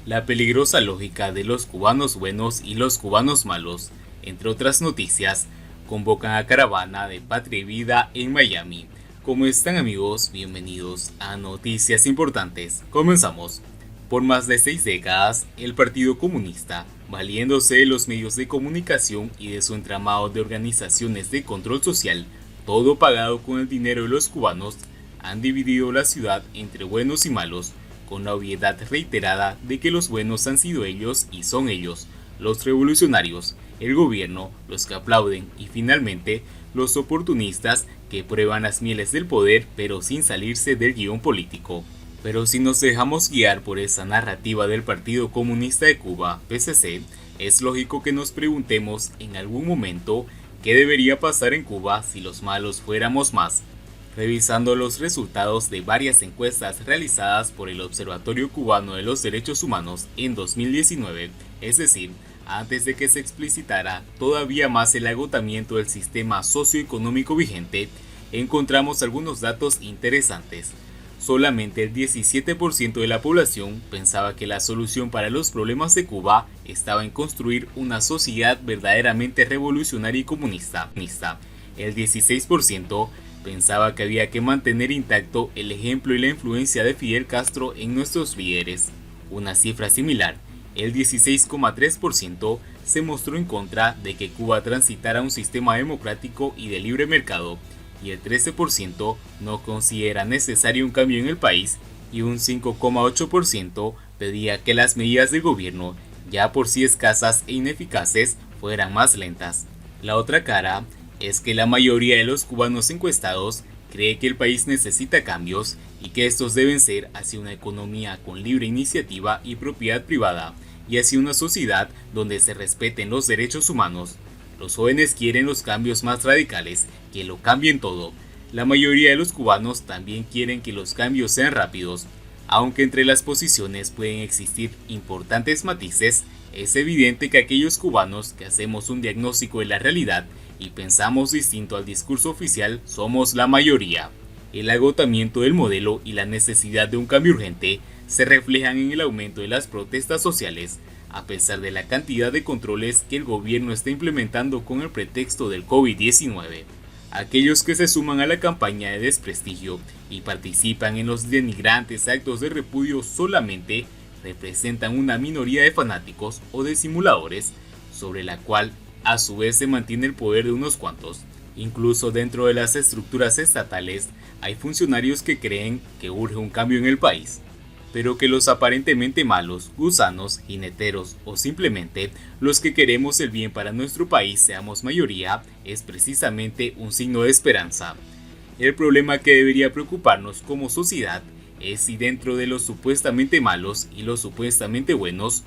la peligrosa lógica de los cubanos buenos y los cubanos malos, entre otras noticias, convocan a caravana de Patria y Vida en Miami. ¿Cómo están, amigos? Bienvenidos a Noticias Importantes. Comenzamos. Por más de 6 décadas, el Partido Comunista, valiéndose de los medios de comunicación y de su entramado de organizaciones de control social, todo pagado con el dinero de los cubanos, han dividido la ciudad entre buenos y malos, con la obviedad reiterada de que los buenos han sido ellos y son ellos, los revolucionarios, el gobierno, los que aplauden y finalmente los oportunistas que prueban las mieles del poder pero sin salirse del guión político. Pero si nos dejamos guiar por esa narrativa del Partido Comunista de Cuba, PCC, es lógico que nos preguntemos en algún momento qué debería pasar en Cuba si los malos fuéramos más. Revisando los resultados de varias encuestas realizadas por el Observatorio Cubano de los Derechos Humanos en 2019, es decir, antes de que se explicitara todavía más el agotamiento del sistema socioeconómico vigente, encontramos algunos datos interesantes. Solamente el 17% de la población pensaba que la solución para los problemas de Cuba estaba en construir una sociedad verdaderamente revolucionaria y comunista. El 16% pensaba que había que mantener intacto el ejemplo y la influencia de Fidel Castro en nuestros líderes. Una cifra similar, el 16,3% se mostró en contra de que Cuba transitara un sistema democrático y de libre mercado, y el 13% no considera necesario un cambio en el país, y un 5,8% pedía que las medidas del gobierno, ya por sí escasas e ineficaces, fueran más lentas. La otra cara es que la mayoría de los cubanos encuestados cree que el país necesita cambios y que estos deben ser hacia una economía con libre iniciativa y propiedad privada, y hacia una sociedad donde se respeten los derechos humanos. Los jóvenes quieren los cambios más radicales, que lo cambien todo. La mayoría de los cubanos también quieren que los cambios sean rápidos. Aunque entre las posiciones pueden existir importantes matices, es evidente que aquellos cubanos que hacemos un diagnóstico de la realidad y pensamos distinto al discurso oficial somos la mayoría. El agotamiento del modelo y la necesidad de un cambio urgente se reflejan en el aumento de las protestas sociales, a pesar de la cantidad de controles que el gobierno está implementando con el pretexto del COVID-19. Aquellos que se suman a la campaña de desprestigio y participan en los denigrantes actos de repudio solamente representan una minoría de fanáticos o de simuladores, sobre la cual a su vez se mantiene el poder de unos cuantos. Incluso dentro de las estructuras estatales hay funcionarios que creen que urge un cambio en el país, pero que los aparentemente malos, gusanos, jineteros o simplemente los que queremos el bien para nuestro país seamos mayoría es precisamente un signo de esperanza. El problema que debería preocuparnos como sociedad es si dentro de los supuestamente malos y los supuestamente buenos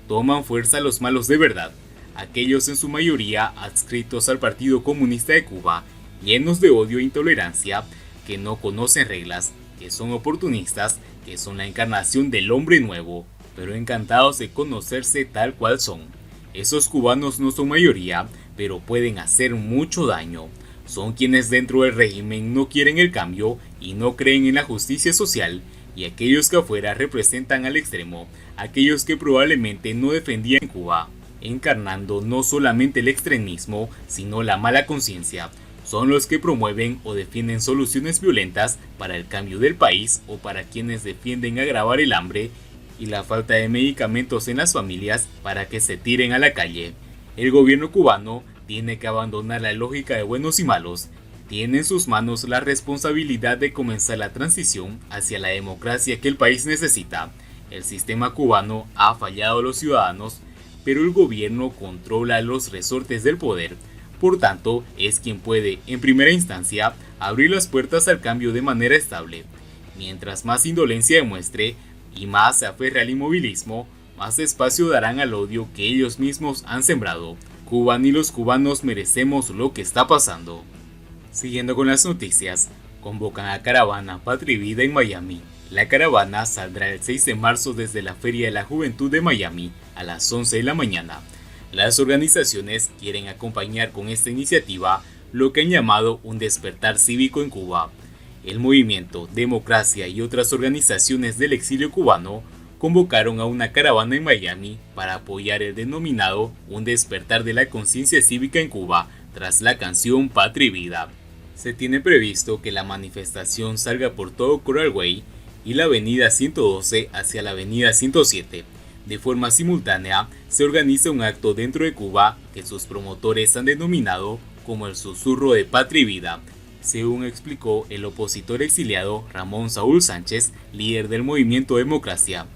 toman fuerza los malos de verdad, aquellos en su mayoría adscritos al Partido Comunista de Cuba, llenos de odio e intolerancia, que no conocen reglas, que son oportunistas, que son la encarnación del hombre nuevo, pero encantados de conocerse tal cual son. Esos cubanos no son mayoría, pero pueden hacer mucho daño. Son quienes dentro del régimen no quieren el cambio y no creen en la justicia social, y aquellos que afuera representan al extremo, aquellos que probablemente no defendían Cuba, encarnando no solamente el extremismo, sino la mala conciencia. Son los que promueven o defienden soluciones violentas para el cambio del país o para quienes defienden agravar el hambre y la falta de medicamentos en las familias para que se tiren a la calle. El gobierno cubano tiene que abandonar la lógica de buenos y malos. Tiene en sus manos la responsabilidad de comenzar la transición hacia la democracia que el país necesita. El sistema cubano ha fallado a los ciudadanos, pero el gobierno controla los resortes del poder. Por tanto, es quien puede, en primera instancia, abrir las puertas al cambio de manera estable. Mientras más indolencia demuestre y más se aferre al inmovilismo, más espacio darán al odio que ellos mismos han sembrado. Cuba ni los cubanos merecemos lo que está pasando. Siguiendo con las noticias, convocan a caravana Patria y Vida en Miami. La caravana saldrá el 6 de marzo desde la Feria de la Juventud de Miami a las 11 de la mañana. Las organizaciones quieren acompañar con esta iniciativa lo que han llamado un despertar cívico en Cuba. El movimiento Democracia y otras organizaciones del exilio cubano convocaron a una caravana en Miami para apoyar el denominado Un despertar de la conciencia cívica en Cuba tras la canción Patria y Vida. Se tiene previsto que la manifestación salga por todo Coral Way y la avenida 112 hacia la avenida 107. De forma simultánea, se organiza un acto dentro de Cuba que sus promotores han denominado como el Susurro de Patria y Vida, según explicó el opositor exiliado Ramón Saúl Sánchez, líder del movimiento Democracia.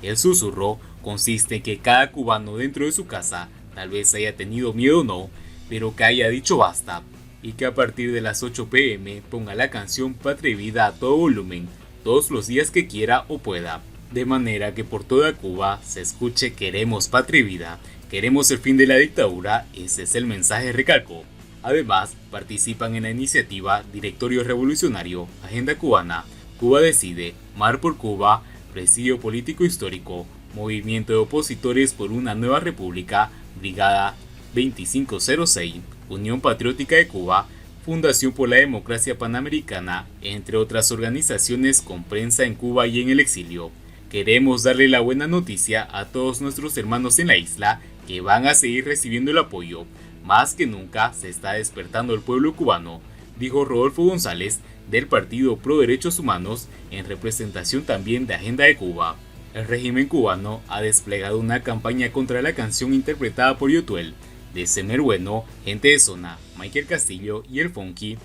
El susurro consiste en que cada cubano dentro de su casa, tal vez haya tenido miedo o no, pero que haya dicho basta, y que a partir de las 8 p.m. ponga la canción Patria y Vida a todo volumen, todos los días que quiera o pueda, de manera que por toda Cuba se escuche queremos patria y vida, queremos el fin de la dictadura, ese es el mensaje, recalcó. Además, participan en la iniciativa Directorio Revolucionario, Agenda Cubana, Cuba Decide, Mar por Cuba, Presidio Político Histórico, Movimiento de Opositores por una Nueva República, Brigada 2506, Unión Patriótica de Cuba, Fundación por la Democracia Panamericana, entre otras organizaciones con prensa en Cuba y en el exilio. Queremos darle la buena noticia a todos nuestros hermanos en la isla que van a seguir recibiendo el apoyo. Más que nunca se está despertando el pueblo cubano, dijo Rodolfo González del Partido Pro Derechos Humanos en representación también de Agenda de Cuba. El régimen cubano ha desplegado una campaña contra la canción interpretada por Yotuel, de Semer Bueno, Gente de Zona, Michael Castillo y El Funky,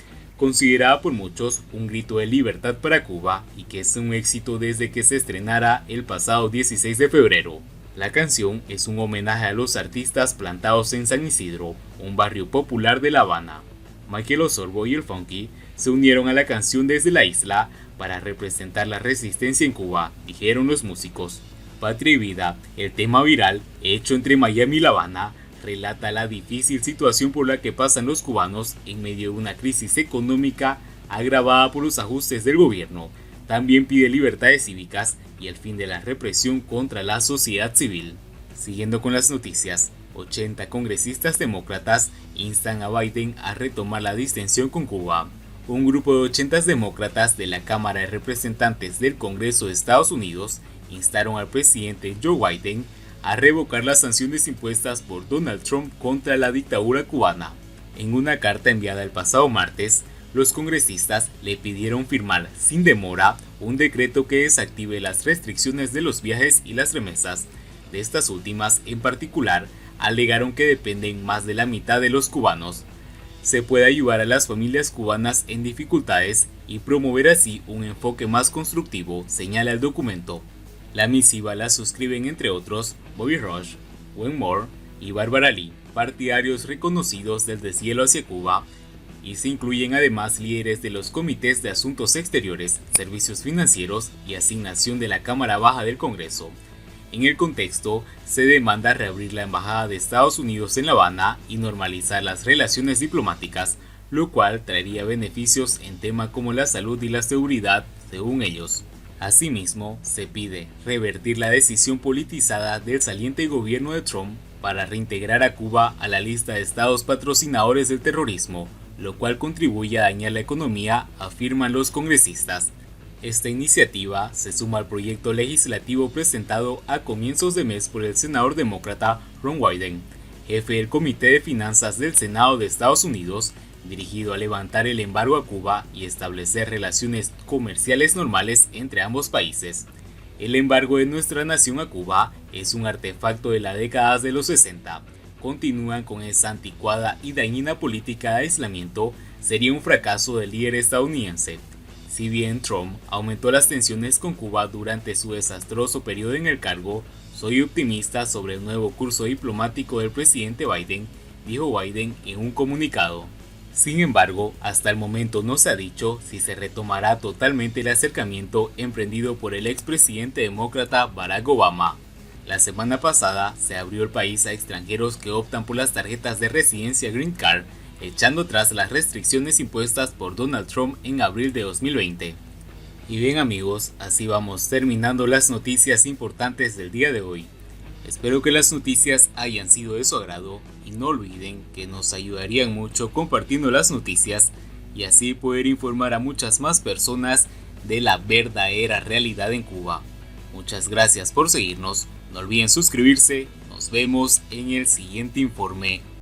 considerada por muchos un grito de libertad para Cuba y que es un éxito desde que se estrenara el pasado 16 de febrero. La canción es un homenaje a los artistas plantados en San Isidro, un barrio popular de La Habana. Michael Osorbo y El Funky se unieron a la canción desde la isla para representar la resistencia en Cuba, dijeron los músicos. Patria y Vida, el tema viral hecho entre Miami y La Habana, relata la difícil situación por la que pasan los cubanos en medio de una crisis económica agravada por los ajustes del gobierno. También pide libertades cívicas y el fin de la represión contra la sociedad civil. Siguiendo con las noticias, 80 congresistas demócratas instan a Biden a retomar la distensión con Cuba. Un grupo de 80 demócratas de la Cámara de Representantes del Congreso de Estados Unidos instaron al presidente Joe Biden a revocar las sanciones impuestas por Donald Trump contra la dictadura cubana. En una carta enviada el pasado martes, los congresistas le pidieron firmar sin demora un decreto que desactive las restricciones de los viajes y las remesas. De estas últimas, en particular, alegaron que dependen más de la mitad de los cubanos. Se puede ayudar a las familias cubanas en dificultades y promover así un enfoque más constructivo, señala el documento. La misiva la suscriben entre otros Bobby Rush, Wayne Moore y Barbara Lee, partidarios reconocidos del deshielo hacia Cuba, y se incluyen además líderes de los comités de asuntos exteriores, servicios financieros y asignación de la Cámara Baja del Congreso. En el contexto, se demanda reabrir la Embajada de Estados Unidos en La Habana y normalizar las relaciones diplomáticas, lo cual traería beneficios en temas como la salud y la seguridad, según ellos. Asimismo, se pide revertir la decisión politizada del saliente gobierno de Trump para reintegrar a Cuba a la lista de estados patrocinadores del terrorismo, lo cual contribuye a dañar la economía, afirman los congresistas. Esta iniciativa se suma al proyecto legislativo presentado a comienzos de mes por el senador demócrata Ron Wyden, jefe del Comité de Finanzas del Senado de Estados Unidos, dirigido a levantar el embargo a Cuba y establecer relaciones comerciales normales entre ambos países. El embargo de nuestra nación a Cuba es un artefacto de las décadas de los 60. Continúan con esa anticuada y dañina política de aislamiento, sería un fracaso del líder estadounidense. Si bien Trump aumentó las tensiones con Cuba durante su desastroso periodo en el cargo, soy optimista sobre el nuevo curso diplomático del presidente Biden, dijo Biden en un comunicado. Sin embargo, hasta el momento no se ha dicho si se retomará totalmente el acercamiento emprendido por el expresidente demócrata Barack Obama. La semana pasada se abrió el país a extranjeros que optan por las tarjetas de residencia Green Card, echando atrás las restricciones impuestas por Donald Trump en abril de 2020. Y bien amigos, así vamos terminando las noticias importantes del día de hoy. Espero que las noticias hayan sido de su agrado y no olviden que nos ayudarían mucho compartiendo las noticias y así poder informar a muchas más personas de la verdadera realidad en Cuba. Muchas gracias por seguirnos, no olviden suscribirse, nos vemos en el siguiente informe.